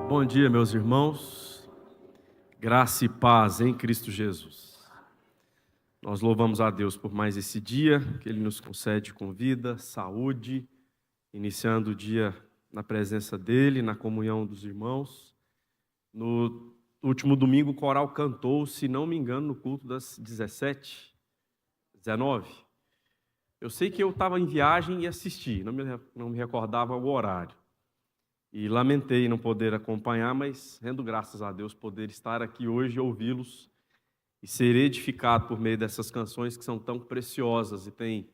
Bom dia, meus irmãos. Graça e paz em Cristo Jesus. Nós louvamos a Deus por mais esse dia que Ele nos concede com vida, saúde, iniciando o dia na presença dEle, na comunhão dos irmãos. No último domingo, o coral cantou, se não me engano, no culto das 17, 19. Eu sei que eu estava em viagem e assisti, não me recordava o horário. E lamentei não poder acompanhar, mas rendo graças a Deus poder estar aqui hoje e ouvi-los e ser edificado por meio dessas canções que são tão preciosas e têm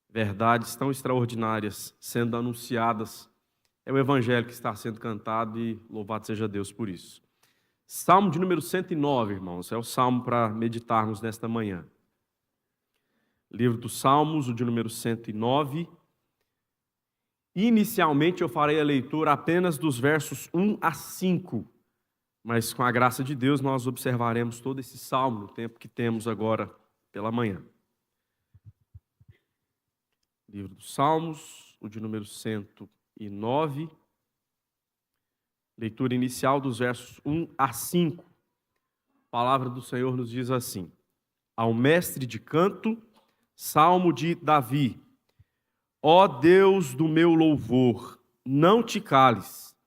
verdades tão extraordinárias sendo anunciadas. É o Evangelho que está sendo cantado e louvado seja Deus por isso. Salmo de número 109, irmãos, é o salmo para meditarmos nesta manhã. Livro dos Salmos, o de número 109. Inicialmente eu farei a leitura apenas dos versos 1 a 5, mas com a graça de Deus nós observaremos todo esse salmo no tempo que temos agora pela manhã. Livro dos Salmos, o de número 109, leitura inicial dos versos 1 a 5. A palavra do Senhor nos diz assim: Ao mestre de canto, salmo de Davi. Ó Deus do meu louvor, não te cales,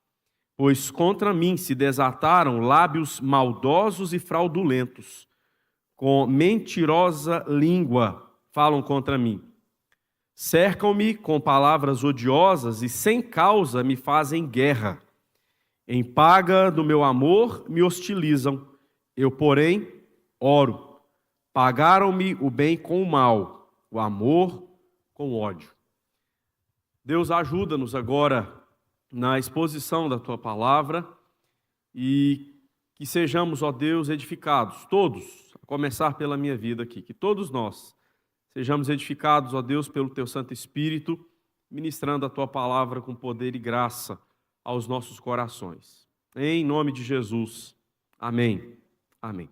pois contra mim se desataram lábios maldosos e fraudulentos, com mentirosa língua falam contra mim. Cercam-me com palavras odiosas e sem causa me fazem guerra. Em paga do meu amor me hostilizam, eu, porém, oro. Pagaram-me o bem com o mal, o amor com o ódio. Deus, ajuda-nos agora na exposição da Tua Palavra e que sejamos, ó Deus, edificados, todos, a começar pela minha vida aqui, que todos nós sejamos edificados, ó Deus, pelo Teu Santo Espírito, ministrando a Tua Palavra com poder e graça aos nossos corações. Em nome de Jesus. Amém. Amém.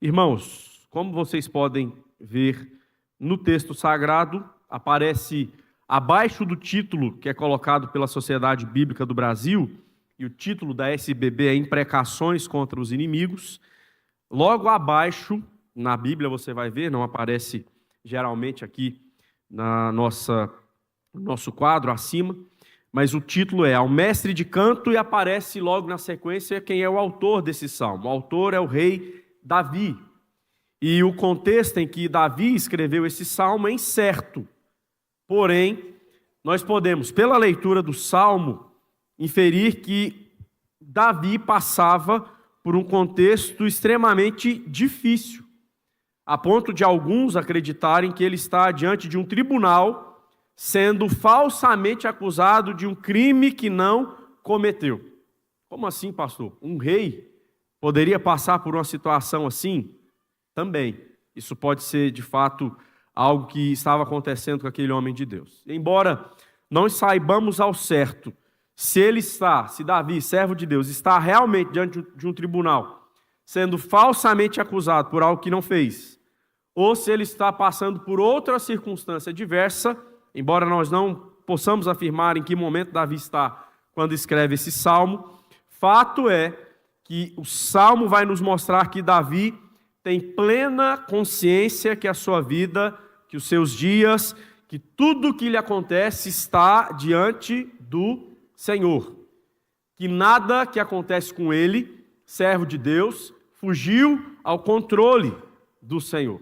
Irmãos, como vocês podem ver no texto sagrado, aparece abaixo do título que é colocado pela Sociedade Bíblica do Brasil, e o título da SBB é Imprecações contra os Inimigos, logo abaixo, na Bíblia você vai ver, não aparece geralmente aqui no nosso quadro acima, mas o título é Ao Mestre de Canto, e aparece logo na sequência quem é o autor desse salmo. O autor é o rei Davi. E o contexto em que Davi escreveu esse salmo é incerto. Porém, nós podemos, pela leitura do Salmo, inferir que Davi passava por um contexto extremamente difícil, a ponto de alguns acreditarem que ele está diante de um tribunal, sendo falsamente acusado de um crime que não cometeu. Como assim, pastor? Um rei poderia passar por uma situação assim? Também. Isso pode ser, de fato, algo que estava acontecendo com aquele homem de Deus. Embora não saibamos ao certo se Davi, servo de Deus, está realmente diante de um tribunal, sendo falsamente acusado por algo que não fez, ou se ele está passando por outra circunstância diversa, embora nós não possamos afirmar em que momento Davi está quando escreve esse salmo, fato é que o salmo vai nos mostrar que Davi tem plena consciência que a sua vida, que os seus dias, que tudo o que lhe acontece está diante do Senhor. Que nada que acontece com ele, servo de Deus, fugiu ao controle do Senhor.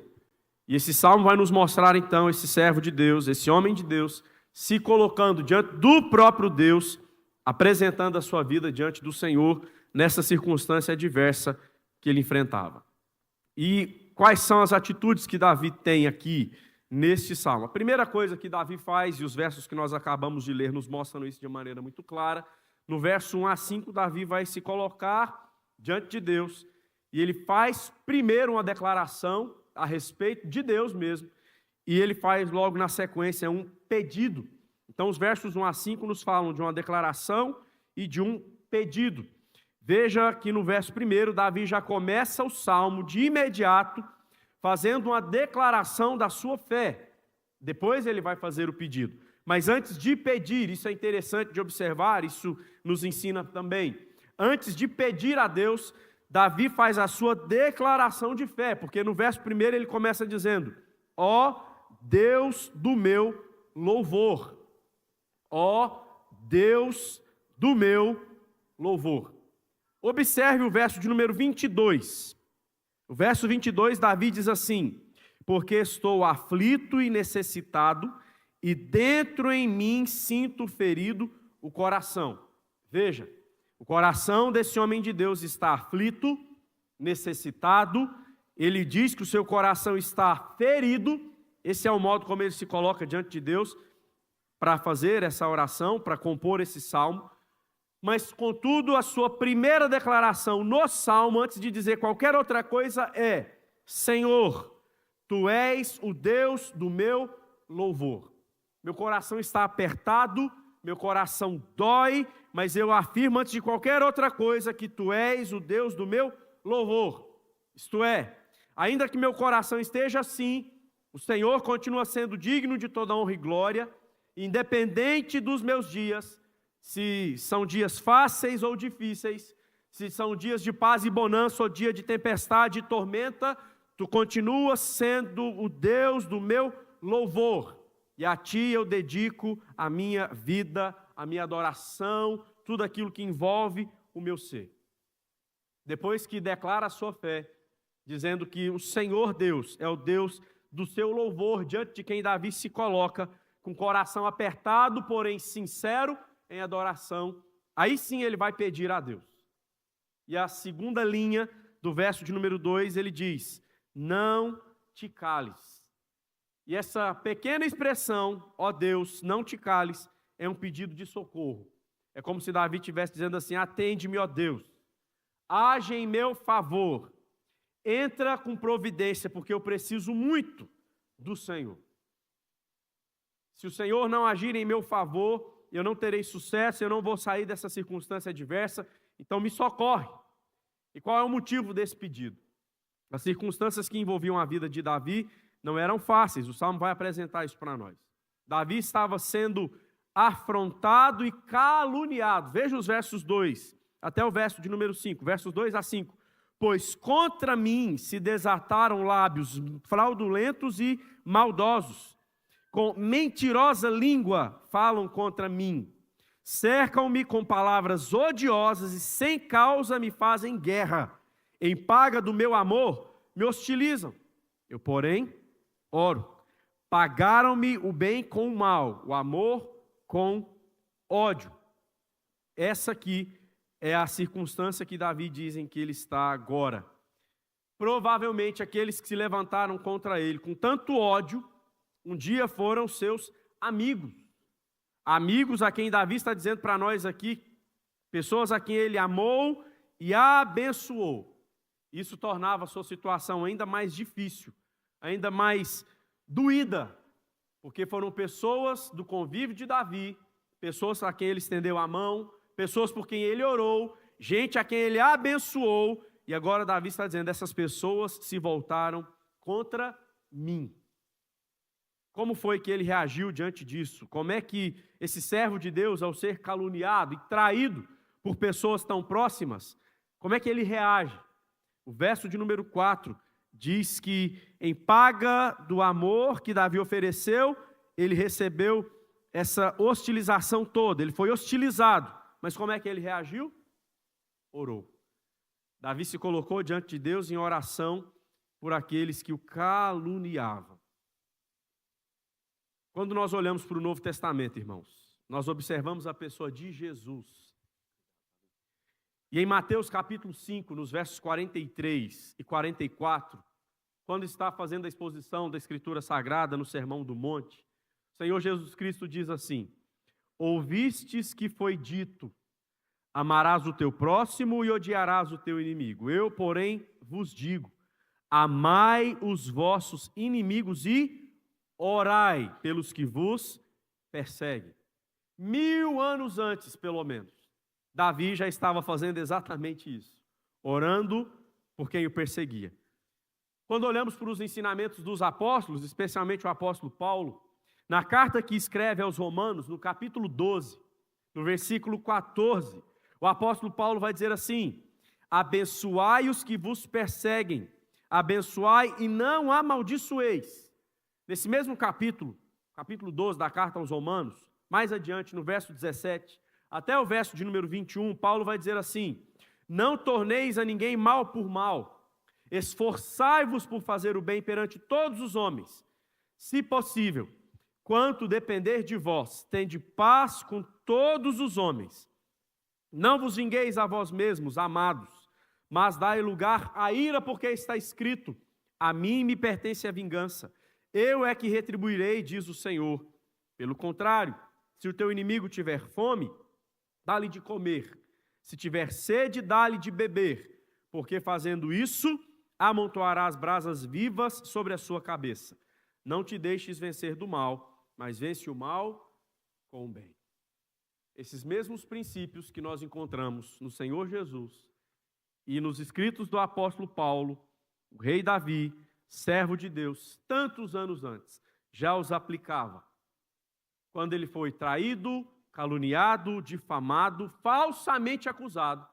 E esse salmo vai nos mostrar então esse servo de Deus, esse homem de Deus, se colocando diante do próprio Deus, apresentando a sua vida diante do Senhor nessa circunstância adversa que ele enfrentava. E quais são as atitudes que Davi tem aqui neste salmo? A primeira coisa que Davi faz, e os versos que nós acabamos de ler nos mostram isso de maneira muito clara, no verso 1 a 5, Davi vai se colocar diante de Deus, e ele faz primeiro uma declaração a respeito de Deus mesmo, e ele faz logo na sequência um pedido. Então os versos 1 a 5 nos falam de uma declaração e de um pedido. Veja que no verso 1, Davi já começa o salmo de imediato, fazendo uma declaração da sua fé. Depois ele vai fazer o pedido. Mas antes de pedir, isso é interessante de observar, isso nos ensina também antes de pedir a Deus, Davi faz a sua declaração de fé, porque no verso 1 ele começa dizendo: ó Deus do meu louvor, ó Deus do meu louvor. Observe o verso de número 22. O verso 22, Davi diz assim: porque estou aflito e necessitado, e dentro em mim sinto ferido o coração. Veja, o coração desse homem de Deus está aflito, necessitado, ele diz que o seu coração está ferido. Esse é o modo como ele se coloca diante de Deus para fazer essa oração, para compor esse salmo. Mas, contudo, a sua primeira declaração no salmo, antes de dizer qualquer outra coisa, é: Senhor, Tu és o Deus do meu louvor. Meu coração está apertado, meu coração dói, mas eu afirmo antes de qualquer outra coisa que Tu és o Deus do meu louvor. Isto é, ainda que meu coração esteja assim, o Senhor continua sendo digno de toda honra e glória, independente dos meus dias, se são dias fáceis ou difíceis, se são dias de paz e bonança ou dia de tempestade e tormenta, Tu continuas sendo o Deus do meu louvor. E a Ti eu dedico a minha vida, a minha adoração, tudo aquilo que envolve o meu ser. Depois que declara a sua fé, dizendo que o Senhor Deus é o Deus do seu louvor, diante de quem Davi se coloca, com o coração apertado, porém sincero em adoração, aí sim ele vai pedir a Deus. E a segunda linha do verso de número 2, ele diz: não te cales. E essa pequena expressão, ó Deus, não te cales, é um pedido de socorro. É como se Davi estivesse dizendo assim: atende-me, ó Deus, age em meu favor, entra com providência, porque eu preciso muito do Senhor. Se o Senhor não agir em meu favor, eu não terei sucesso, eu não vou sair dessa circunstância adversa, então me socorre. E qual é o motivo desse pedido? As circunstâncias que envolviam a vida de Davi não eram fáceis, o Salmo vai apresentar isso para nós. Davi estava sendo afrontado e caluniado. Veja os versos 2 até o verso de número 5, versos 2 a 5. Pois contra mim se desataram lábios fraudulentos e maldosos, com mentirosa língua falam contra mim. Cercam-me com palavras odiosas e sem causa me fazem guerra. Em paga do meu amor me hostilizam. Eu, porém, oro. Pagaram-me o bem com o mal, o amor com ódio. Essa aqui é a circunstância que Davi diz em que ele está agora. Provavelmente aqueles que se levantaram contra ele com tanto ódio, um dia foram seus amigos. Amigos a quem Davi está dizendo para nós aqui, pessoas a quem ele amou e abençoou. Isso tornava a sua situação ainda mais difícil, ainda mais doída, porque foram pessoas do convívio de Davi, pessoas a quem ele estendeu a mão, pessoas por quem ele orou, gente a quem ele abençoou, e agora Davi está dizendo: essas pessoas se voltaram contra mim. Como foi que ele reagiu diante disso? Como é que esse servo de Deus, ao ser caluniado e traído por pessoas tão próximas, como é que ele reage? O verso de número 4 diz que em paga do amor que Davi ofereceu, ele recebeu essa hostilização toda, ele foi hostilizado. Mas como é que ele reagiu? Orou. Davi se colocou diante de Deus em oração por aqueles que o caluniavam. Quando nós olhamos para o Novo Testamento, irmãos, nós observamos a pessoa de Jesus. E em Mateus capítulo 5, nos versos 43 e 44, quando está fazendo a exposição da Escritura Sagrada no Sermão do Monte, o Senhor Jesus Cristo diz assim: ouvistes que foi dito, amarás o teu próximo e odiarás o teu inimigo. Eu, porém, vos digo, amai os vossos inimigos e orai pelos que vos perseguem. 1000 anos antes, pelo menos, Davi já estava fazendo exatamente isso, orando por quem o perseguia. Quando olhamos para os ensinamentos dos apóstolos, especialmente o apóstolo Paulo, na carta que escreve aos Romanos, no capítulo 12, no versículo 14, O apóstolo Paulo vai dizer assim: abençoai os que vos perseguem, abençoai e não amaldiçoeis. Nesse mesmo capítulo 12 da carta aos Romanos, mais adiante no verso 17, até o verso de número 21, Paulo vai dizer assim: não torneis a ninguém mal por mal, esforçai-vos por fazer o bem perante todos os homens. Se possível, quanto depender de vós, tende paz com todos os homens. Não vos vingueis a vós mesmos, amados, mas dai lugar à ira, porque está escrito: a mim me pertence a vingança, eu é que retribuirei, diz o Senhor. Pelo contrário, se o teu inimigo tiver fome, dá-lhe de comer. Se tiver sede, dá-lhe de beber, porque fazendo isso, amontoarás brasas vivas sobre a sua cabeça. Não te deixes vencer do mal, mas vence o mal com o bem. Esses mesmos princípios que nós encontramos no Senhor Jesus e nos escritos do apóstolo Paulo, o rei Davi, servo de Deus, tantos anos antes, já os aplicava. Quando ele foi traído, caluniado, difamado, falsamente acusado,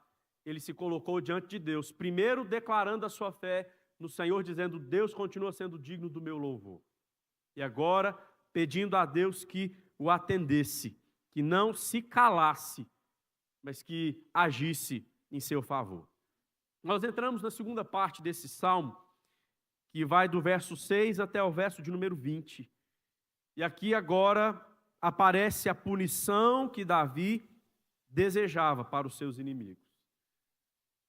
ele se colocou diante de Deus, primeiro declarando a sua fé no Senhor, dizendo: Deus continua sendo digno do meu louvor. E agora, pedindo a Deus que o atendesse, que não se calasse, mas que agisse em seu favor. Nós entramos na segunda parte desse salmo, que vai do verso 6 até o verso de número 20. E aqui agora aparece a punição que Davi desejava para os seus inimigos.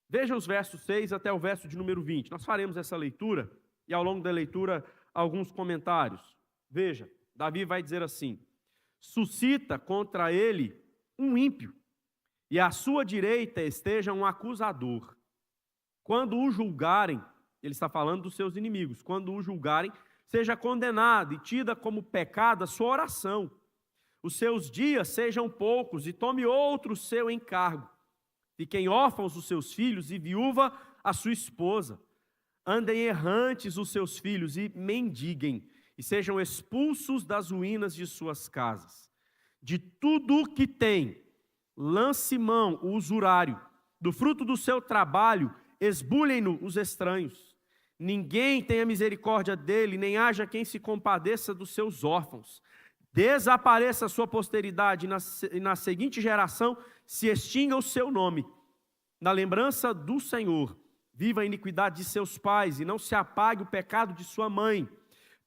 Veja os versos 6 até o verso de número 20. Nós faremos essa leitura e ao longo da leitura alguns comentários. Veja, Davi vai dizer assim: suscita contra ele um ímpio, e à sua direita esteja um acusador. Quando o julgarem, ele está falando dos seus inimigos, quando o julgarem, seja condenado e tida como pecado a sua oração. Os seus dias sejam poucos e tome outro seu encargo. Fiquem órfãos os seus filhos e viúva a sua esposa. Andem errantes os seus filhos e mendiguem, e sejam expulsos das ruínas de suas casas. De tudo o que tem, lance mão o usurário, do fruto do seu trabalho, esbulhem-no os estranhos. Ninguém tenha misericórdia dele, nem haja quem se compadeça dos seus órfãos. Desapareça a sua posteridade, e na seguinte geração se extinga o seu nome. Na lembrança do Senhor, viva a iniquidade de seus pais, e não se apague o pecado de sua mãe.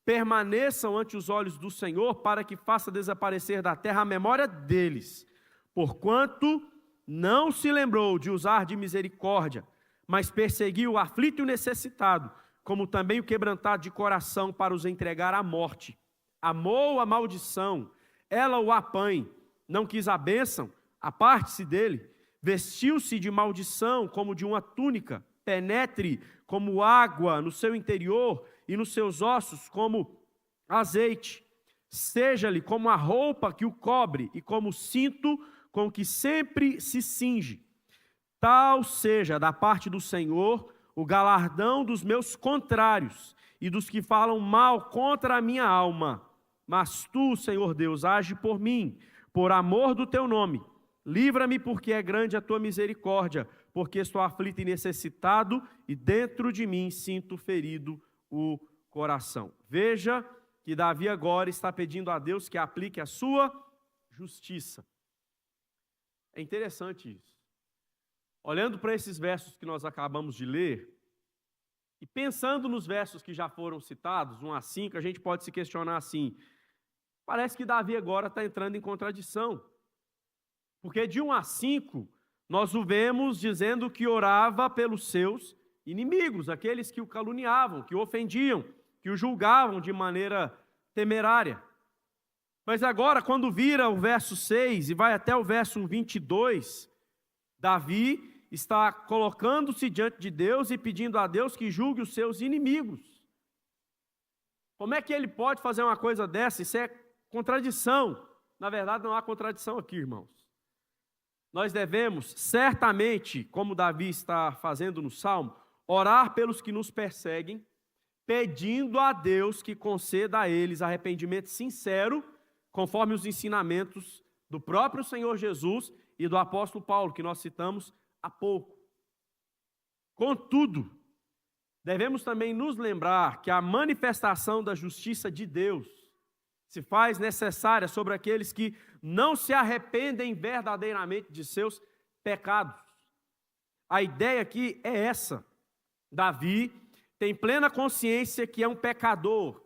Permaneçam ante os olhos do Senhor, para que faça desaparecer da terra a memória deles. Porquanto não se lembrou de usar de misericórdia, mas perseguiu o aflito e o necessitado, como também o quebrantado de coração, para os entregar à morte. Amou a maldição, ela o apanhe. Não quis a bênção, aparte-se dele. Vestiu-se de maldição como de uma túnica, penetre como água no seu interior e nos seus ossos como azeite. Seja-lhe como a roupa que o cobre e como o cinto com que sempre se cinge. Tal seja da parte do Senhor o galardão dos meus contrários e dos que falam mal contra a minha alma. Mas tu, Senhor Deus, age por mim, por amor do teu nome. Livra-me, porque é grande a tua misericórdia, porque estou aflito e necessitado, e dentro de mim sinto ferido o coração. Veja que Davi agora está pedindo a Deus que aplique a sua justiça. É interessante isso. Olhando para esses versos que nós acabamos de ler, e pensando nos versos que já foram citados, 1 a 5, a gente pode se questionar assim: parece que Davi agora está entrando em contradição. Porque de 1 a 5, nós o vemos dizendo que orava pelos seus inimigos, aqueles que o caluniavam, que o ofendiam, que o julgavam de maneira temerária. Mas agora, quando vira o verso 6 e vai até o verso 22, Davi está colocando-se diante de Deus e pedindo a Deus que julgue os seus inimigos. Como é que ele pode fazer uma coisa dessa? Isso é contradição. Na verdade, não há contradição aqui, irmãos. Nós devemos, certamente, como Davi está fazendo no Salmo, orar pelos que nos perseguem, pedindo a Deus que conceda a eles arrependimento sincero, conforme os ensinamentos do próprio Senhor Jesus e do apóstolo Paulo, que nós citamos há pouco. Contudo, devemos também nos lembrar que a manifestação da justiça de Deus se faz necessária sobre aqueles que não se arrependem verdadeiramente de seus pecados. A ideia aqui é essa. Davi tem plena consciência que é um pecador,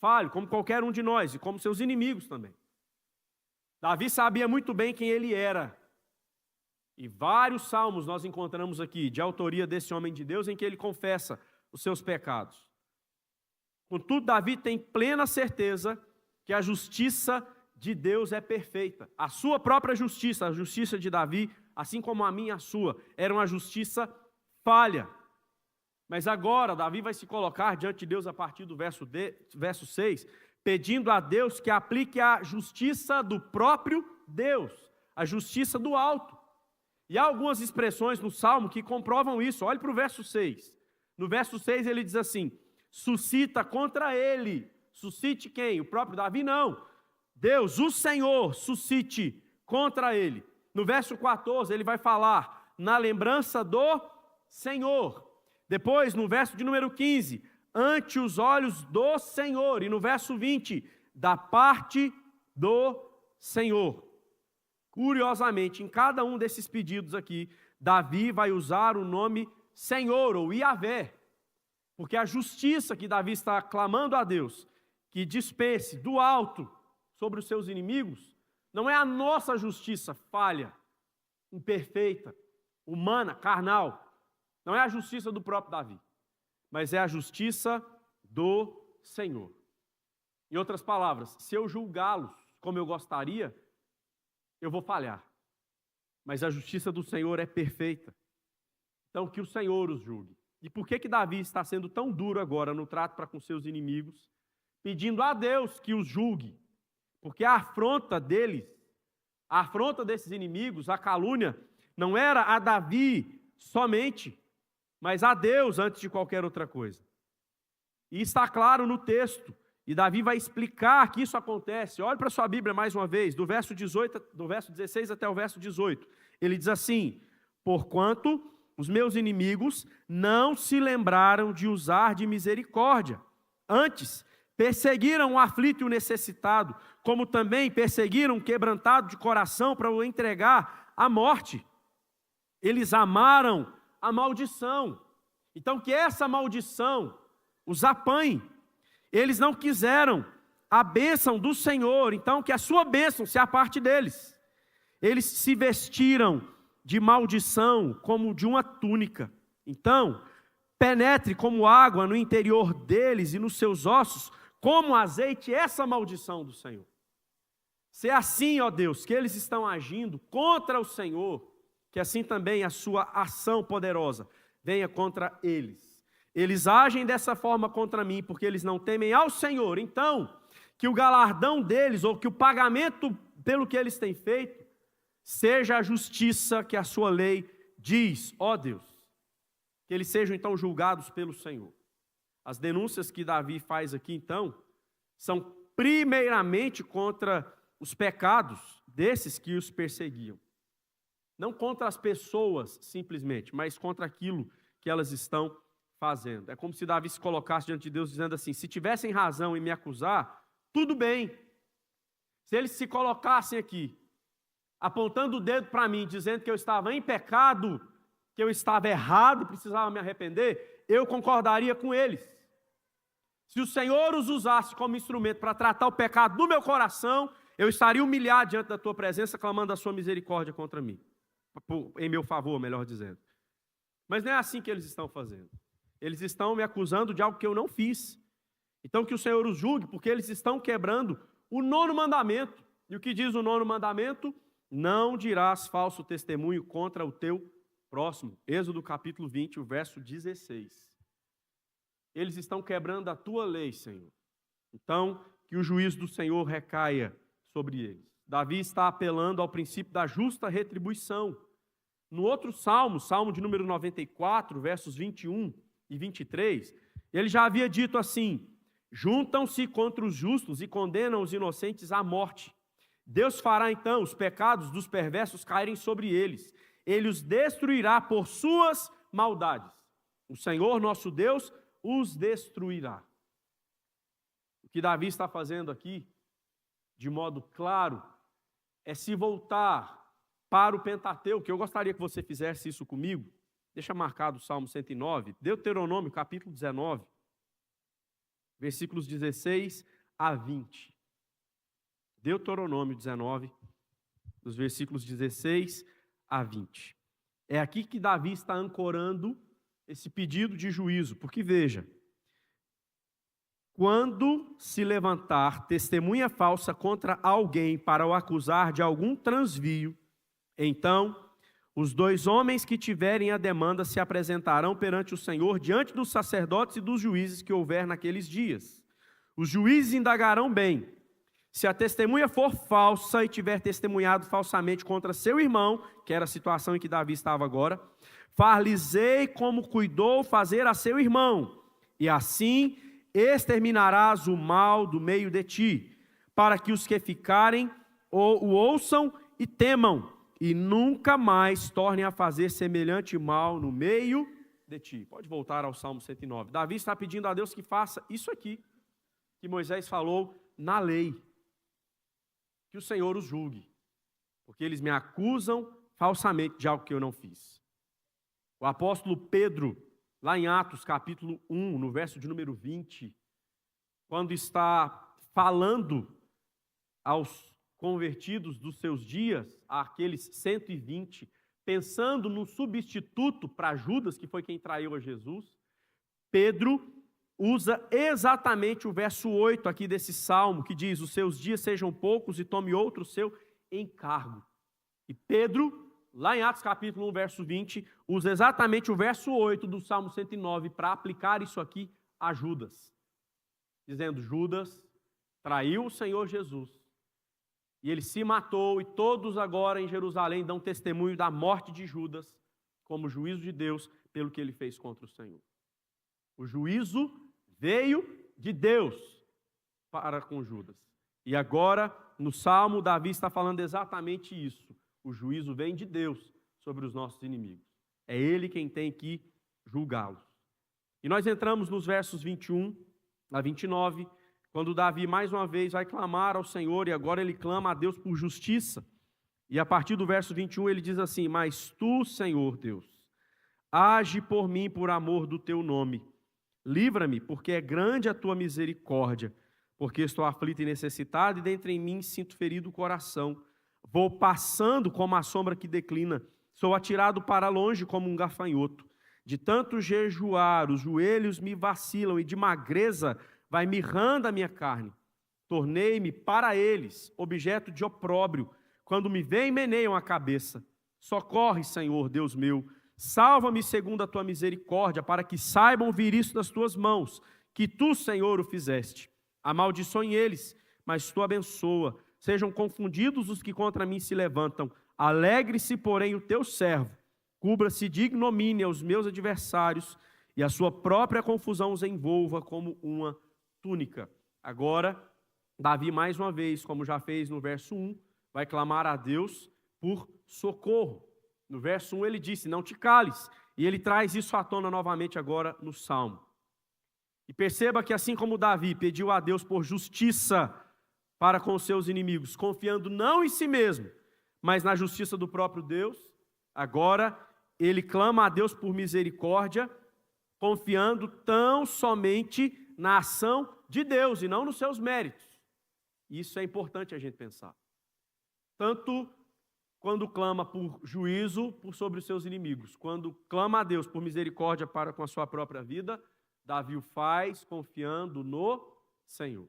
falho, como qualquer um de nós, e como seus inimigos também. Davi sabia muito bem quem ele era. E vários salmos nós encontramos aqui, de autoria desse homem de Deus, em que ele confessa os seus pecados. Contudo, Davi tem plena certeza que a justiça de Deus é perfeita. A sua própria justiça, a justiça de Davi, assim como a minha e a sua, era uma justiça falha. Mas agora, Davi vai se colocar diante de Deus a partir do verso 6, pedindo a Deus que aplique a justiça do próprio Deus, a justiça do alto. E há algumas expressões no Salmo que comprovam isso. Olhe para o verso 6. No verso 6 ele diz assim: suscita contra ele. Suscite quem? O próprio Davi? Não. Deus, o Senhor, suscite contra ele. No verso 14 ele vai falar na lembrança do Senhor. Depois, no verso de número 15, ante os olhos do Senhor. E no verso 20, da parte do Senhor. Curiosamente, em cada um desses pedidos aqui, Davi vai usar o nome Senhor ou Iavé, porque a justiça que Davi está clamando a Deus, que dispense do alto sobre os seus inimigos, não é a nossa justiça falha, imperfeita, humana, carnal, não é a justiça do próprio Davi, mas é a justiça do Senhor. Em outras palavras, se eu julgá-los como eu gostaria, eu vou falhar, mas a justiça do Senhor é perfeita. Então, que o Senhor os julgue. E por que Davi está sendo tão duro agora no trato para com seus inimigos, pedindo a Deus que os julgue? Porque a afronta deles, a afronta desses inimigos, a calúnia, não era a Davi somente, mas a Deus antes de qualquer outra coisa. E está claro no texto. E Davi vai explicar que isso acontece. Olhe para sua Bíblia mais uma vez, do verso 16 até o verso 18. Ele diz assim: porquanto os meus inimigos não se lembraram de usar de misericórdia. Antes, perseguiram o aflito e o necessitado, como também perseguiram o quebrantado de coração para o entregar à morte. Eles amaram a maldição. Então, que essa maldição os apanhe. Eles não quiseram a bênção do Senhor, então que a sua bênção se aparte deles. Eles se vestiram de maldição como de uma túnica. Então, penetre como água no interior deles e nos seus ossos, como azeite, essa maldição do Senhor. Se é assim, ó Deus, que eles estão agindo contra o Senhor, que assim também a sua ação poderosa venha contra eles. Eles agem dessa forma contra mim, porque eles não temem ao Senhor. Então, que o galardão deles, ou que o pagamento pelo que eles têm feito, seja a justiça que a sua lei diz, ó Deus. Que eles sejam então julgados pelo Senhor. As denúncias que Davi faz aqui então, são primeiramente contra os pecados desses que os perseguiam. Não contra as pessoas simplesmente, mas contra aquilo que elas estão fazendo. É como se Davi se colocasse diante de Deus dizendo assim: se tivessem razão em me acusar, tudo bem. Se eles se colocassem aqui, apontando o dedo para mim, dizendo que eu estava em pecado, que eu estava errado e precisava me arrepender, eu concordaria com eles. Se o Senhor os usasse como instrumento para tratar o pecado do meu coração, eu estaria humilhado diante da tua presença, clamando a sua misericórdia contra mim. Em meu favor, melhor dizendo. Mas não é assim que eles estão fazendo. Eles estão me acusando de algo que eu não fiz. Então que o Senhor os julgue, porque eles estão quebrando o 9º mandamento. E o que diz o 9º mandamento? Não dirás falso testemunho contra o teu próximo. Êxodo capítulo 20, o verso 16. Eles estão quebrando a tua lei, Senhor. Então, que o juízo do Senhor recaia sobre eles. Davi está apelando ao princípio da justa retribuição. No outro salmo, salmo de número 94, versos 21 e 23, ele já havia dito assim: juntam-se contra os justos e condenam os inocentes à morte. Deus fará então os pecados dos perversos caírem sobre eles. Ele os destruirá por suas maldades. O Senhor nosso Deus os destruirá. O que Davi está fazendo aqui, de modo claro, é se voltar para o Pentateuco. Eu gostaria que você fizesse isso comigo. Deixa marcado o Salmo 109, Deuteronômio, capítulo 19, versículos 16 a 20. Deuteronômio 19, dos versículos 16 a 20. É aqui que Davi está ancorando esse pedido de juízo, porque veja, quando se levantar testemunha falsa contra alguém para o acusar de algum transvio, então os dois homens que tiverem a demanda se apresentarão perante o Senhor diante dos sacerdotes e dos juízes que houver naqueles dias. Os juízes indagarão bem. Se a testemunha for falsa e tiver testemunhado falsamente contra seu irmão, que era a situação em que Davi estava agora, far-lhes-ei como cuidou fazer a seu irmão, e assim exterminarás o mal do meio de ti, para que os que ficarem o ouçam e temam, e nunca mais tornem a fazer semelhante mal no meio de ti. Pode voltar ao Salmo 109. Davi está pedindo a Deus que faça isso aqui, que Moisés falou na lei, que o Senhor os julgue, porque eles me acusam falsamente de algo que eu não fiz. O apóstolo Pedro, lá em Atos capítulo 1, no verso de número 20, quando está falando aos convertidos dos seus dias, aqueles 120, pensando no substituto para Judas, que foi quem traiu a Jesus, Pedro usa exatamente o verso 8 aqui desse salmo, que diz: os seus dias sejam poucos e tome outro seu encargo. E Pedro, lá em Atos capítulo 1, verso 20, usa exatamente o verso 8 do Salmo 109 para aplicar isso aqui a Judas, dizendo: Judas traiu o Senhor Jesus, e ele se matou, e todos agora em Jerusalém dão testemunho da morte de Judas, como juízo de Deus pelo que ele fez contra o Senhor. O juízo veio de Deus para com Judas. E agora, no Salmo, Davi está falando exatamente isso. O juízo vem de Deus sobre os nossos inimigos. É Ele quem tem que julgá-los. E nós entramos nos versos 21 a 29, quando Davi mais uma vez vai clamar ao Senhor, e agora ele clama a Deus por justiça. E a partir do verso 21 ele diz assim: mas tu, Senhor Deus, age por mim por amor do teu nome. Livra-me, porque é grande a tua misericórdia, porque estou aflito e necessitado, e dentro em mim sinto ferido o coração. Vou passando como a sombra que declina, sou atirado para longe como um gafanhoto. De tanto jejuar, os joelhos me vacilam, e de magreza vai mirrando a minha carne. Tornei-me para eles objeto de opróbrio, quando me veem meneiam a cabeça. Socorre, Senhor, Deus meu, salva-me segundo a tua misericórdia, para que saibam vir isso das tuas mãos, que tu, Senhor, o fizeste. Amaldiçoem eles, mas tu abençoa. Sejam confundidos os que contra mim se levantam. Alegre-se, porém, o teu servo. Cubra-se de ignomínia os meus adversários, e a sua própria confusão os envolva como uma túnica. Agora, Davi, mais uma vez, como já fez no verso 1, vai clamar a Deus por socorro. No verso 1 ele disse: não te cales. E ele traz isso à tona novamente agora no Salmo. E perceba que assim como Davi pediu a Deus por justiça para com os seus inimigos, confiando não em si mesmo, mas na justiça do próprio Deus, agora ele clama a Deus por misericórdia, confiando tão somente na ação de Deus e não nos seus méritos. Isso é importante a gente pensar. Tanto quando clama por juízo sobre os seus inimigos, quando clama a Deus por misericórdia para com a sua própria vida, Davi o faz confiando no Senhor.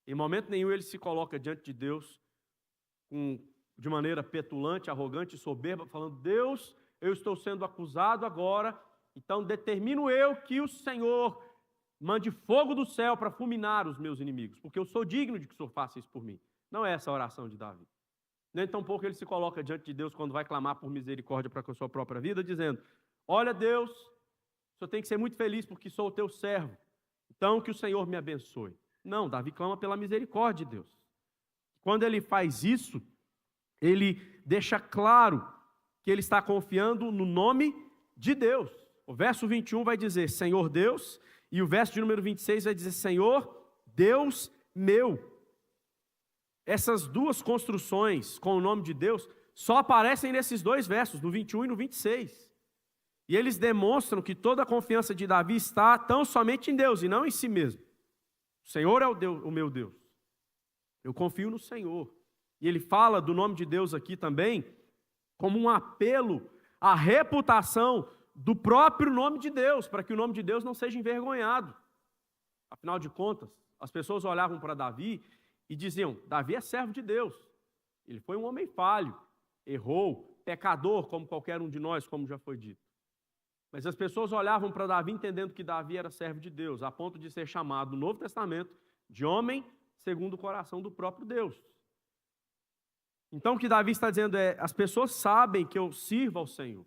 Em momento nenhum ele se coloca diante de Deus de maneira petulante, arrogante e soberba, falando: Deus, eu estou sendo acusado agora, então determino eu que o Senhor mande fogo do céu para fulminar os meus inimigos, porque eu sou digno de que o Senhor faça isso por mim. Não é essa a oração de Davi. Nem tampouco ele se coloca diante de Deus quando vai clamar por misericórdia para com a sua própria vida, dizendo: olha, Deus, o Senhor tem que ser muito feliz porque sou o teu servo, então que o Senhor me abençoe. Não, Davi clama pela misericórdia de Deus. quando ele faz isso, ele deixa claro que ele está confiando no nome de Deus. O verso 21 vai dizer Senhor Deus, e o verso de número 26 vai dizer Senhor Deus meu. Essas duas construções com o nome de Deus só aparecem nesses dois versos, no 21 e no 26. E eles demonstram que toda a confiança de Davi está tão somente em Deus e não em si mesmo. O Senhor é o meu Deus. Eu confio no Senhor. E ele fala do nome de Deus aqui também como um apelo à reputação do próprio nome de Deus, para que o nome de Deus não seja envergonhado. Afinal de contas, as pessoas olhavam para Davi e diziam, Davi é servo de Deus. Ele foi um homem falho, errou, pecador, como qualquer um de nós, como já foi dito. Mas as pessoas olhavam para Davi entendendo que Davi era servo de Deus, a ponto de ser chamado no Novo Testamento de homem segundo o coração do próprio Deus. Então o que Davi está dizendo é, as pessoas sabem que eu sirvo ao Senhor.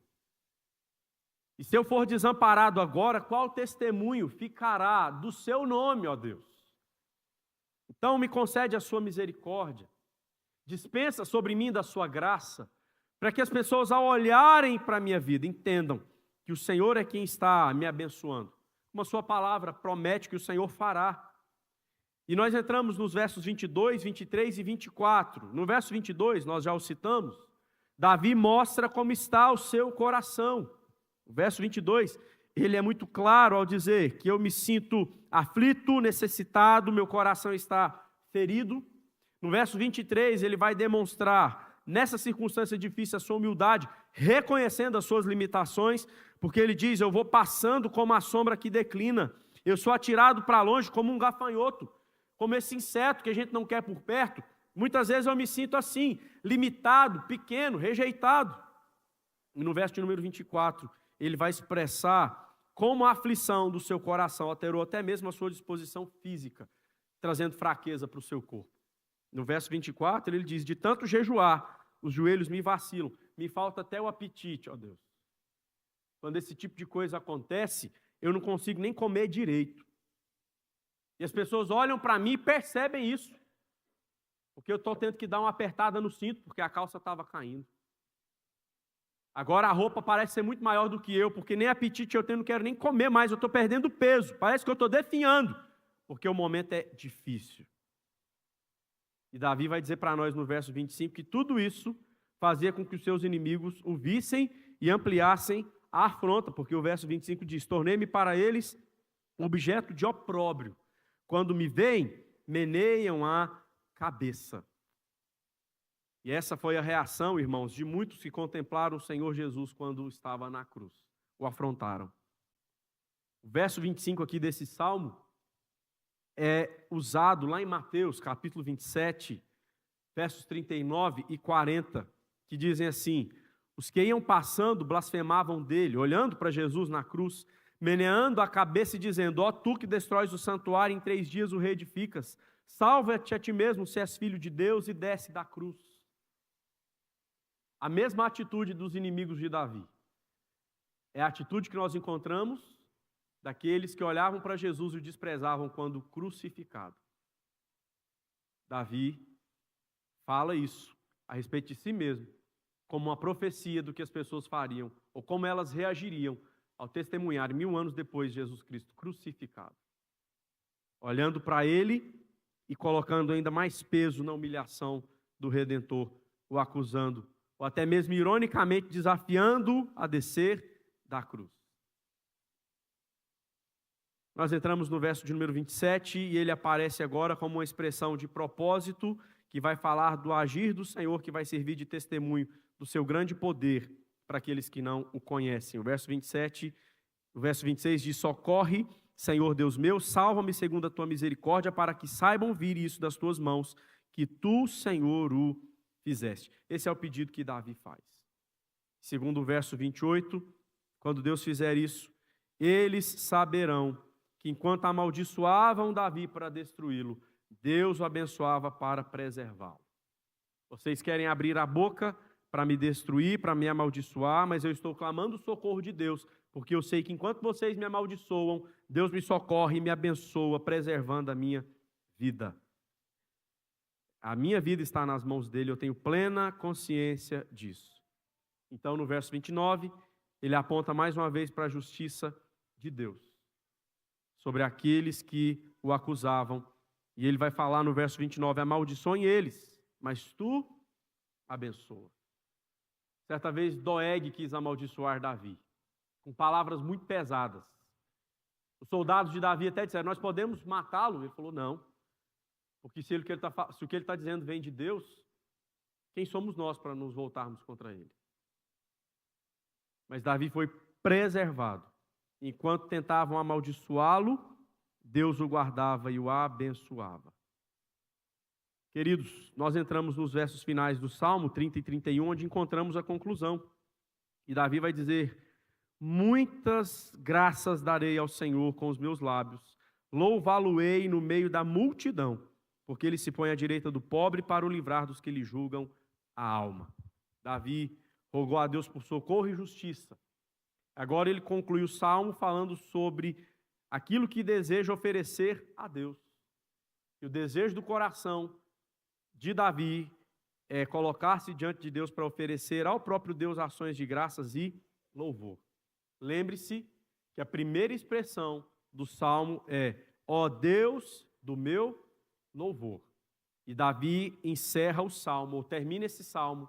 E se eu for desamparado agora, qual testemunho ficará do seu nome, ó Deus? Então me concede a sua misericórdia, dispensa sobre mim da sua graça, para que as pessoas ao olharem para a minha vida entendam que o Senhor é quem está me abençoando. Como a sua palavra promete que o Senhor fará. E nós entramos nos versos 22, 23 e 24. No verso 22, nós já o citamos, Davi mostra como está o seu coração. O verso 22, ele é muito claro ao dizer que eu me sinto aflito, necessitado, meu coração está ferido. No verso 23, ele vai demonstrar, nessa circunstância difícil, a sua humildade, reconhecendo as suas limitações, porque ele diz, eu vou passando como a sombra que declina, eu sou atirado para longe como um gafanhoto, como esse inseto que a gente não quer por perto. Muitas vezes eu me sinto assim, limitado, pequeno, rejeitado. E no verso de número 24, ele vai expressar como a aflição do seu coração alterou até mesmo a sua disposição física, trazendo fraqueza para o seu corpo. No verso 24, ele diz, de tanto jejuar, os joelhos me vacilam, me falta até o apetite, ó Deus. Quando esse tipo de coisa acontece, eu não consigo nem comer direito. E as pessoas olham para mim e percebem isso. Porque eu estou tendo que dar uma apertada no cinto, porque a calça estava caindo. Agora a roupa parece ser muito maior do que eu, porque nem apetite eu tenho, não quero nem comer mais, eu estou perdendo peso. Parece que eu estou definhando, porque o momento é difícil. E Davi vai dizer para nós no verso 25 que tudo isso fazia com que os seus inimigos o vissem e ampliassem a afronta, porque o verso 25 diz, tornei-me para eles objeto de opróbrio. Quando me veem, meneiam a cabeça. E essa foi a reação, irmãos, de muitos que contemplaram o Senhor Jesus quando estava na cruz. O afrontaram. O verso 25 aqui desse salmo é usado lá em Mateus, capítulo 27, versos 39 e 40, que dizem assim, os que iam passando blasfemavam dele, olhando para Jesus na cruz, meneando a cabeça e dizendo, ó tu que destróis o santuário, em 3 dias o reedificas, salva-te a ti mesmo, se és filho de Deus, e desce da cruz. A mesma atitude dos inimigos de Davi. É a atitude que nós encontramos daqueles que olhavam para Jesus e o desprezavam quando crucificado. Davi fala isso a respeito de si mesmo, como uma profecia do que as pessoas fariam, ou como elas reagiriam ao testemunhar 1000 anos depois de Jesus Cristo crucificado. Olhando para ele e colocando ainda mais peso na humilhação do Redentor, o acusando, ou até mesmo ironicamente desafiando a descer da cruz. Nós entramos no verso de número 27 e ele aparece agora como uma expressão de propósito que vai falar do agir do Senhor, que vai servir de testemunho do seu grande poder para aqueles que não o conhecem. O verso 27, o verso 26 diz, socorre, Senhor Deus meu, salva-me segundo a tua misericórdia, para que saibam vir isso das tuas mãos, que tu, Senhor, o fizeste. Esse é o pedido que Davi faz. Segundo o verso 28, quando Deus fizer isso, eles saberão que enquanto amaldiçoavam Davi para destruí-lo, Deus o abençoava para preservá-lo. Vocês querem abrir a boca para me destruir, para me amaldiçoar, mas eu estou clamando o socorro de Deus, porque eu sei que enquanto vocês me amaldiçoam, Deus me socorre e me abençoa, preservando a minha vida. A minha vida está nas mãos dele, eu tenho plena consciência disso. Então, no verso 29, ele aponta mais uma vez para a justiça de Deus sobre aqueles que o acusavam. E ele vai falar no verso 29, amaldiçoem eles, mas tu abençoa. Certa vez, Doeg quis amaldiçoar Davi, com palavras muito pesadas. Os soldados de Davi até disseram, nós podemos matá-lo? Ele falou, não. Porque se o que ele está dizendo vem de Deus, quem somos nós para nos voltarmos contra ele? Mas Davi foi preservado. Enquanto tentavam amaldiçoá-lo, Deus o guardava e o abençoava. Queridos, nós entramos nos versos finais do Salmo 30 e 31, onde encontramos a conclusão. E Davi vai dizer, muitas graças darei ao Senhor com os meus lábios, louvá-lo-ei no meio da multidão, porque ele se põe à direita do pobre para o livrar dos que lhe julgam a alma. Davi rogou a Deus por socorro e justiça. Agora ele conclui o salmo falando sobre aquilo que deseja oferecer a Deus. E o desejo do coração de Davi é colocar-se diante de Deus para oferecer ao próprio Deus ações de graças e louvor. Lembre-se que a primeira expressão do salmo é: ó Deus do meu louvor. E Davi encerra o salmo, ou termina esse salmo,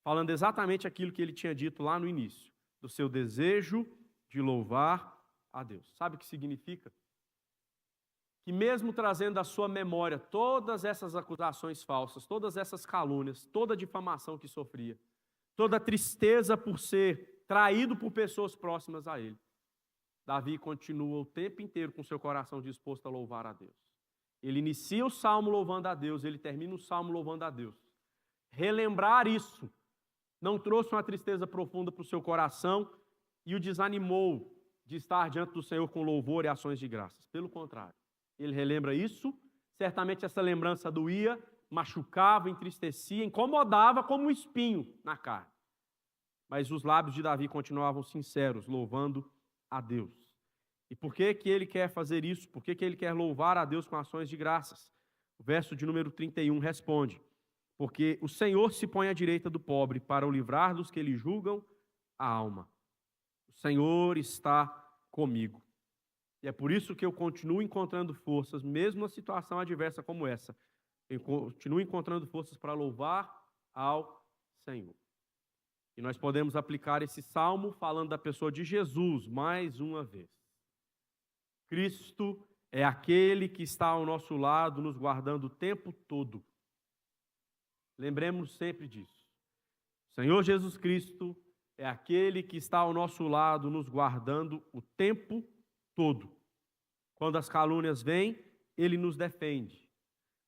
falando exatamente aquilo que ele tinha dito lá no início, do seu desejo de louvar a Deus. Sabe o que significa? Que mesmo trazendo à sua memória todas essas acusações falsas, todas essas calúnias, toda a difamação que sofria, toda a tristeza por ser traído por pessoas próximas a ele, Davi continua o tempo inteiro com seu coração disposto a louvar a Deus. Ele inicia o salmo louvando a Deus, ele termina o salmo louvando a Deus. Relembrar isso não trouxe uma tristeza profunda para o seu coração e o desanimou de estar diante do Senhor com louvor e ações de graças. Pelo contrário, ele relembra isso, certamente essa lembrança doía, machucava, entristecia, incomodava como um espinho na carne. Mas os lábios de Davi continuavam sinceros, louvando a Deus. E por que que ele quer fazer isso? Por que que ele quer louvar a Deus com ações de graças? O verso de número 31 responde: porque o Senhor se põe à direita do pobre para o livrar dos que lhe julgam a alma. O Senhor está comigo. E é por isso que eu continuo encontrando forças, mesmo na situação adversa como essa. Eu continuo encontrando forças para louvar ao Senhor. E nós podemos aplicar esse salmo falando da pessoa de Jesus mais uma vez. Cristo é aquele que está ao nosso lado, nos guardando o tempo todo. Lembremos sempre disso. O Senhor Jesus Cristo é aquele que está ao nosso lado, nos guardando o tempo todo. Quando as calúnias vêm, ele nos defende.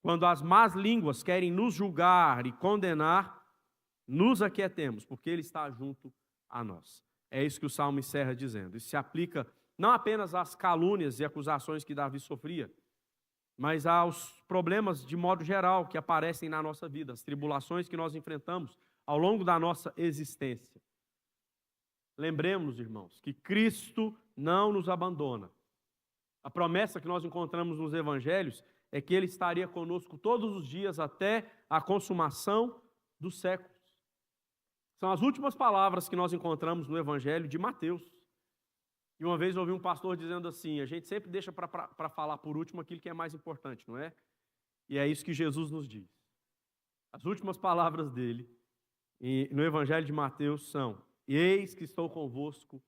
Quando as más línguas querem nos julgar e condenar, nos aquietemos, porque ele está junto a nós. É isso que o salmo encerra dizendo. Isso se aplica não apenas às calúnias e acusações que Davi sofria, mas aos problemas de modo geral que aparecem na nossa vida, as tribulações que nós enfrentamos ao longo da nossa existência. Lembremos, irmãos, que Cristo não nos abandona. A promessa que nós encontramos nos evangelhos é que ele estaria conosco todos os dias até a consumação dos séculos. São as últimas palavras que nós encontramos no evangelho de Mateus. E uma vez eu ouvi um pastor dizendo assim: a gente sempre deixa para falar por último aquilo que é mais importante, não é? E é isso que Jesus nos diz. As últimas palavras dele no evangelho de Mateus são: eis que estou convosco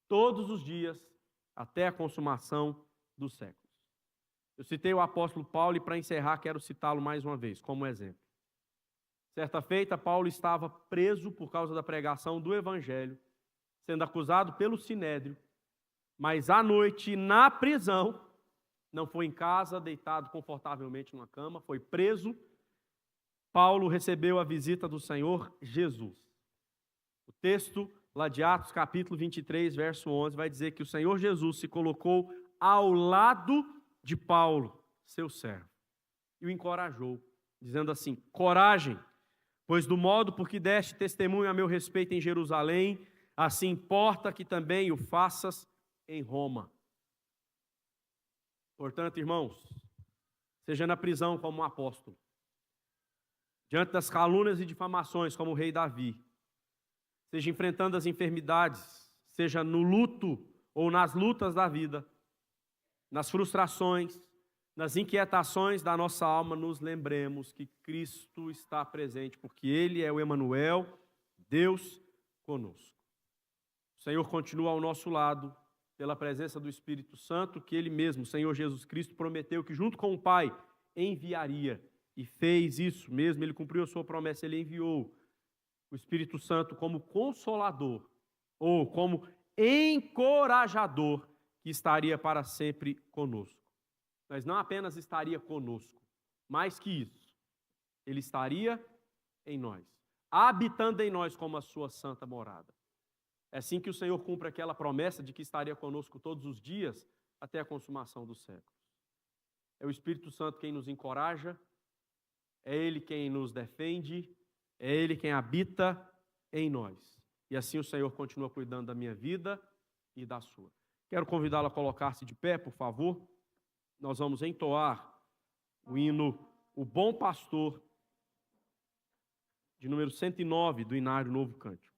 todos os dias até a consumação dos séculos. Eu citei o apóstolo Paulo e para encerrar quero citá-lo mais uma vez como exemplo. Certa feita, Paulo estava preso por causa da pregação do evangelho, sendo acusado pelo sinédrio, mas à noite, na prisão, não foi em casa, deitado confortavelmente numa cama, foi preso. Paulo recebeu a visita do Senhor Jesus. O texto lá de Atos, capítulo 23, verso 11, vai dizer que o Senhor Jesus se colocou ao lado de Paulo, seu servo, e o encorajou, dizendo assim: coragem, pois do modo por que deste testemunho a meu respeito em Jerusalém, assim importa que também o faças em Roma. Portanto, irmãos, seja na prisão como um apóstolo, diante das calúnias e difamações, como o rei Davi, seja enfrentando as enfermidades, seja no luto ou nas lutas da vida, nas frustrações, nas inquietações da nossa alma, nos lembremos que Cristo está presente, porque Ele é o Emanuel, Deus conosco. O Senhor continua ao nosso lado, pela presença do Espírito Santo, que Ele mesmo, o Senhor Jesus Cristo, prometeu que junto com o Pai enviaria, e fez isso mesmo, Ele cumpriu a sua promessa, Ele enviou o Espírito Santo como consolador, ou como encorajador, que estaria para sempre conosco. Mas não apenas estaria conosco, mais que isso, Ele estaria em nós, habitando em nós como a sua santa morada. É assim que o Senhor cumpre aquela promessa de que estaria conosco todos os dias até a consumação dos séculos. É o Espírito Santo quem nos encoraja, é Ele quem nos defende, é Ele quem habita em nós. E assim o Senhor continua cuidando da minha vida e da sua. Quero convidá-lo a colocar-se de pé, por favor. Nós vamos entoar o hino O Bom Pastor, de número 109 do Inário Novo Cântico.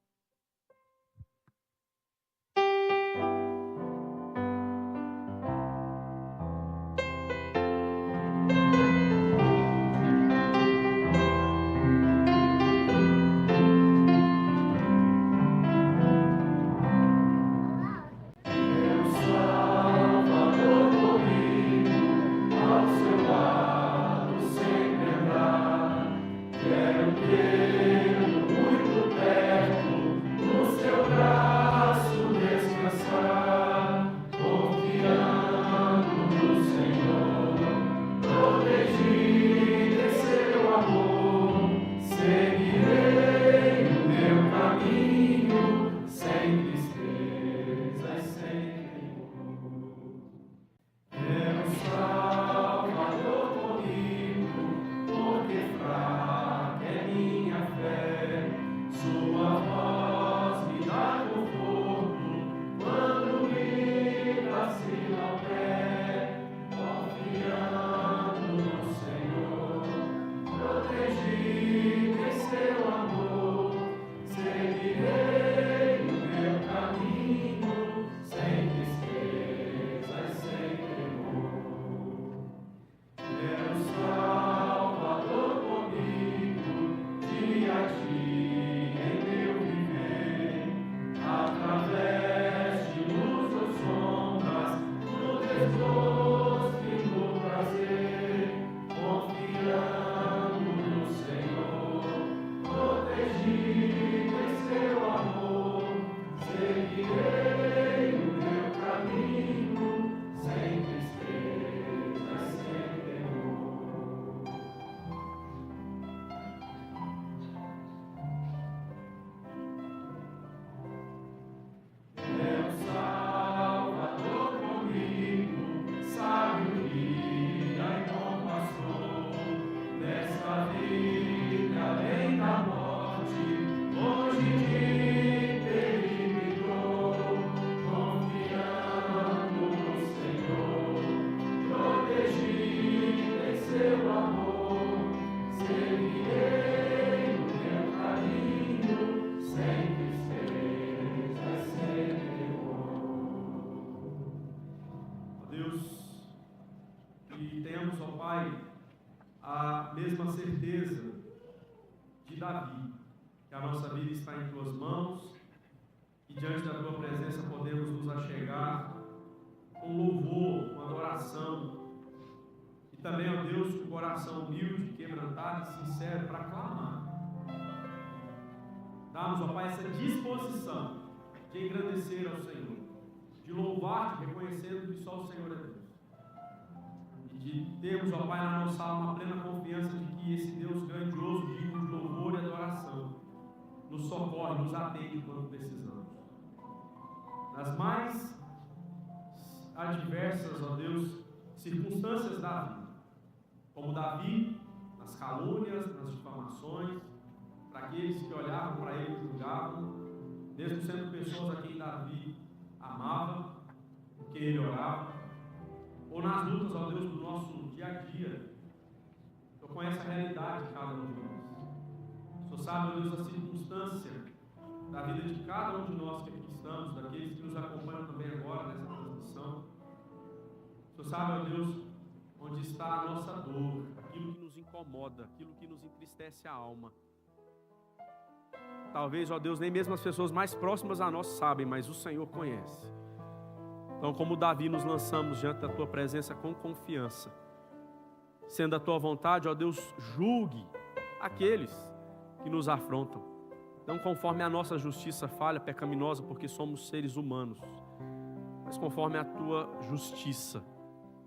De Davi, que a nossa vida está em tuas mãos e diante da tua presença podemos nos achegar com louvor, com adoração e também, ó Deus, com o coração humilde, quebrantado e sincero para clamar. Dá-nos, ó Pai, essa disposição de engrandecer ao Senhor, de louvar-te, reconhecendo que só o Senhor é Deus. De termos, ó Pai, na nossa alma a plena confiança de que esse Deus grandioso, digno de louvor e adoração, nos socorre, nos atende quando precisamos. Nas mais adversas, ó Deus, circunstâncias da vida, como Davi, nas calúnias, nas difamações, para aqueles que olhavam para ele e julgavam, mesmo sendo pessoas a quem Davi amava, por quem ele orava, ou nas lutas, ó Deus, do nosso dia a dia. Tu conhece a realidade de cada um de nós. O Senhor sabe, ó Deus, a circunstância da vida de cada um de nós que aqui estamos, daqueles que nos acompanham também agora nessa transmissão. O Senhor sabe, ó Deus, onde está a nossa dor, aquilo que nos incomoda, aquilo que nos entristece a alma. Talvez, ó Deus, nem mesmo as pessoas mais próximas a nós sabem, mas o Senhor conhece. Então, como Davi, nos lançamos diante da Tua presença com confiança. Sendo a Tua vontade, ó Deus, julgue aqueles que nos afrontam. Não conforme a nossa justiça falha, pecaminosa, porque somos seres humanos, mas conforme a Tua justiça,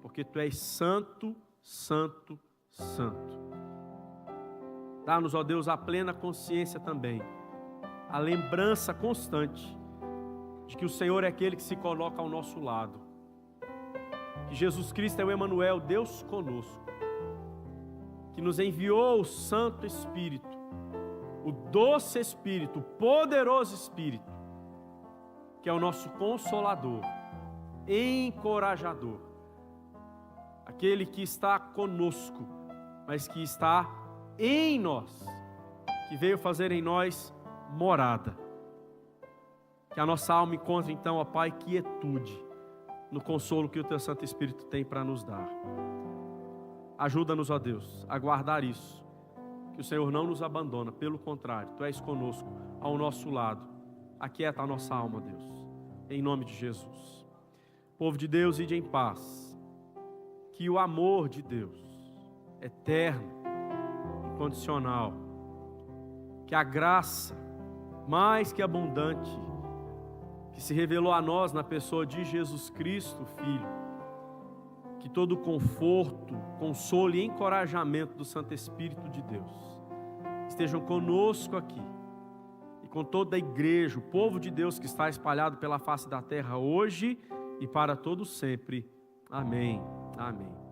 porque Tu és santo, santo, santo. Dá-nos, ó Deus, a plena consciência também, a lembrança constante de que o Senhor é aquele que se coloca ao nosso lado, que Jesus Cristo é o Emanuel, Deus conosco, que nos enviou o Santo Espírito, o doce Espírito, o poderoso Espírito, que é o nosso consolador, encorajador, aquele que está conosco, mas que está em nós, que veio fazer em nós morada. Que a nossa alma encontre então, ó Pai, quietude no consolo que o Teu Santo Espírito tem para nos dar. Ajuda-nos, ó Deus, a guardar isso, que o Senhor não nos abandona, pelo contrário, Tu és conosco, ao nosso lado. Aquieta a nossa alma, Deus, em nome de Jesus. Povo de Deus, ide em paz. Que o amor de Deus, eterno, incondicional, que a graça mais que abundante, que se revelou a nós na pessoa de Jesus Cristo, Filho, que todo conforto, consolo e encorajamento do Santo Espírito de Deus estejam conosco aqui e com toda a igreja, o povo de Deus que está espalhado pela face da terra hoje e para todo sempre. Amém. Amém.